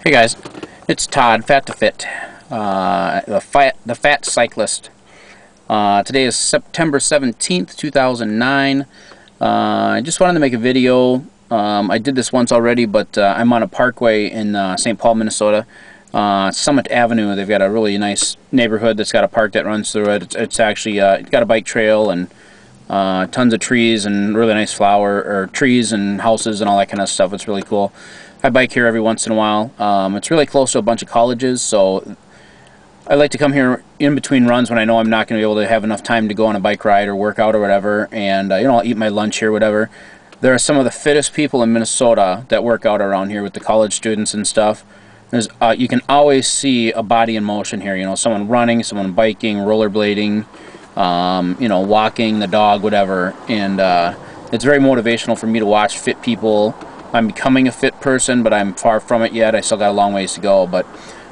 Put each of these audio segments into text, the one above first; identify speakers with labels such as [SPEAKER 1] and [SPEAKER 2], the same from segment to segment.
[SPEAKER 1] Hey guys, it's Todd, Fat to Fit, the fat cyclist. Today is September 17th, 2009. I just wanted to make a video. I did this once already, but I'm on a parkway in St. Paul, Minnesota. Summit Avenue. They've got a really nice neighborhood that's got a park that runs through it. It's actually got a bike trail and tons of trees and really nice trees and houses and all that kind of stuff. It's really cool. I bike here every once in a while. It's really close to a bunch of colleges, so I like to come here in between runs when I know I'm not going to be able to have enough time to go on a bike ride or work out or whatever, and I'll eat my lunch here, whatever. There are some of the fittest people in Minnesota that work out around here with the college students and stuff. You can always see a body in motion here. Someone running, someone biking, rollerblading, walking the dog, whatever. And it's very motivational for me to watch fit people. I'm becoming a fit person, but I'm far from it yet. I still got a long ways to go. But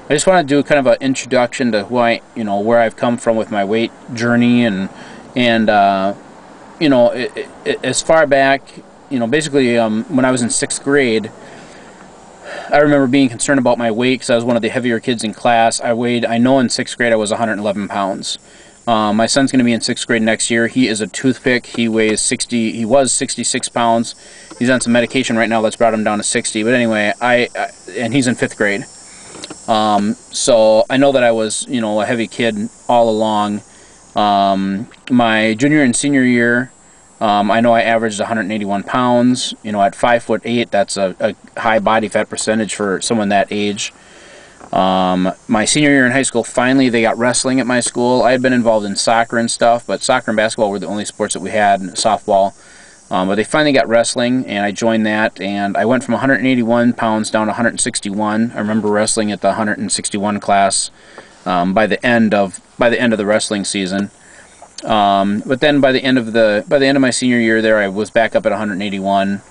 [SPEAKER 1] I just want to do kind of an introduction to who where I've come from with my weight journey, and as far back, basically when I was in 6th grade. I remember being concerned about my weight because I was one of the heavier kids in class. I know in 6th grade I was 111 pounds. My son's going to be in 6th grade next year. He is a toothpick. He was 66 pounds. He's on some medication right now that's brought him down to 60. But anyway, and he's in 5th grade. So I know that I was, a heavy kid all along. My junior and senior year, I know I averaged 181 pounds. At 5'8", that's a high body fat percentage for someone that age. My senior year in high school, finally they got wrestling at my school. I had been involved in soccer and stuff, but soccer and basketball were the only sports that we had, softball. But they finally got wrestling, and I joined that, and I went from 181 pounds down to 161. I remember wrestling at the 161 class by the end of the wrestling season. But then by the end of my senior year there, I was back up at 181.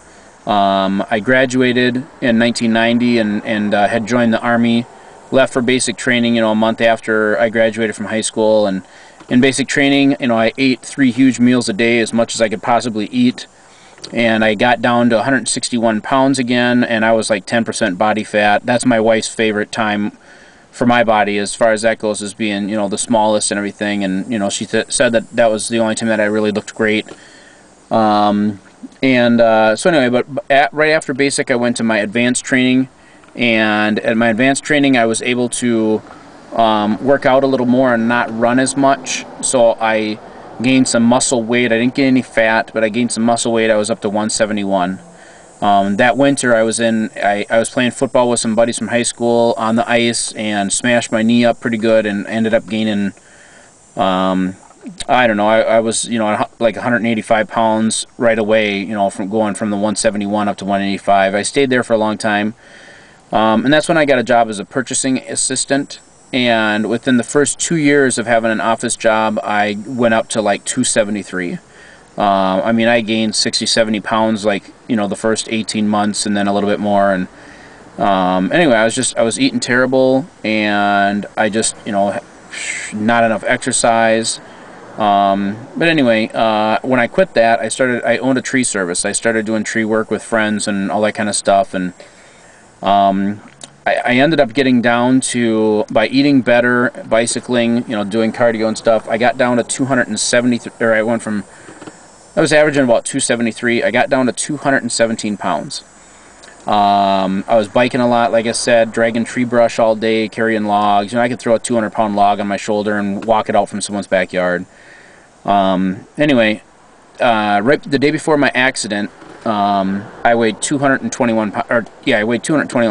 [SPEAKER 1] I graduated in 1990 and had joined the Army. Left for basic training, a month after I graduated from high school. And in basic training, I ate 3 huge meals a day, as much as I could possibly eat. And I got down to 161 pounds again, and I was like 10% body fat. That's my wife's favorite time for my body, as far as that goes, as being, the smallest and everything. And, she said that was the only time that I really looked great. So anyway, but right after basic, I went to my advanced training. And at my advanced training, I was able to work out a little more and not run as much. So I gained some muscle weight. I didn't gain any fat, but I gained some muscle weight. I was up to 171. That winter, I was playing football with some buddies from high school on the ice and smashed my knee up pretty good and ended up gaining, I don't know, I was, like 185 pounds right away, from going from the 171 up to 185. I stayed there for a long time. And that's when I got a job as a purchasing assistant. And within the first 2 years of having an office job, I went up to like 273. I gained 60-70 pounds the first 18 months and then a little bit more. And anyway, I was eating terrible, and I just, not enough exercise. But anyway, when I quit that, I owned a tree service. I started doing tree work with friends and all that kind of stuff. And I ended up getting down to, by eating better, bicycling, doing cardio and stuff, I got down to 273, or I was averaging about 273. I got down to 217 pounds. I was biking a lot, like I said, dragging tree brush all day, carrying logs. I could throw a 200-pound log on my shoulder and walk it out from someone's backyard. Anyway, right the day before my accident, I weighed 221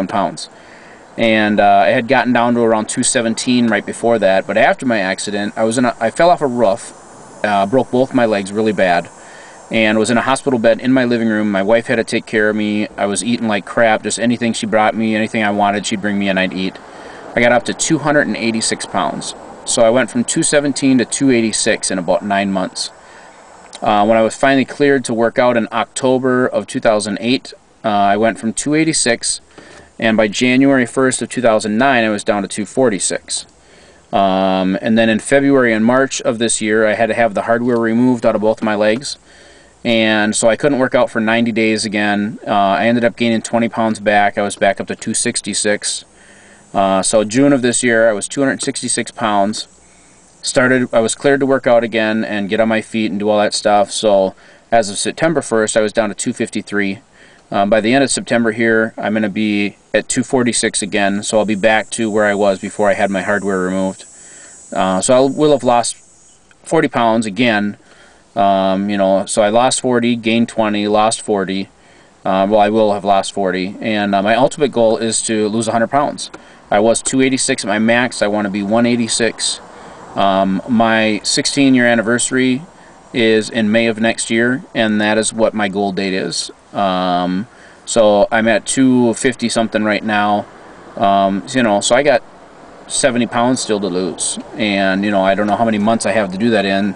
[SPEAKER 1] pounds. And I had gotten down to around 217 right before that. But after my accident, I fell off a roof, broke both my legs really bad, and was in a hospital bed in my living room. My wife had to take care of me. I was eating like crap. Just anything she brought me, anything I wanted, she'd bring me and I'd eat. I got up to 286 pounds. So I went from 217 to 286 in about 9 months. When I was finally cleared to work out in October of 2008, I went from 286, and by January 1st of 2009, I was down to 246. And then in February and March of this year, I had to have the hardware removed out of both my legs. And so I couldn't work out for 90 days again. I ended up gaining 20 pounds back. I was back up to 266. So June of this year, I was 266 pounds. I was cleared to work out again and get on my feet and do all that stuff. So as of September 1st, I was down to 253. By the end of September here, I'm going to be at 246 again. So I'll be back to where I was before I had my hardware removed. So I will have lost 40 pounds again. So I lost 40, gained 20, lost 40. Well, I will have lost 40. And my ultimate goal is to lose 100 pounds. I was 286 at my max. I want to be 186. My 16-year anniversary is in May of next year, and that is what my goal date is. So I'm at 250 something right now. So I got 70 pounds still to lose, and I don't know how many months I have to do that in.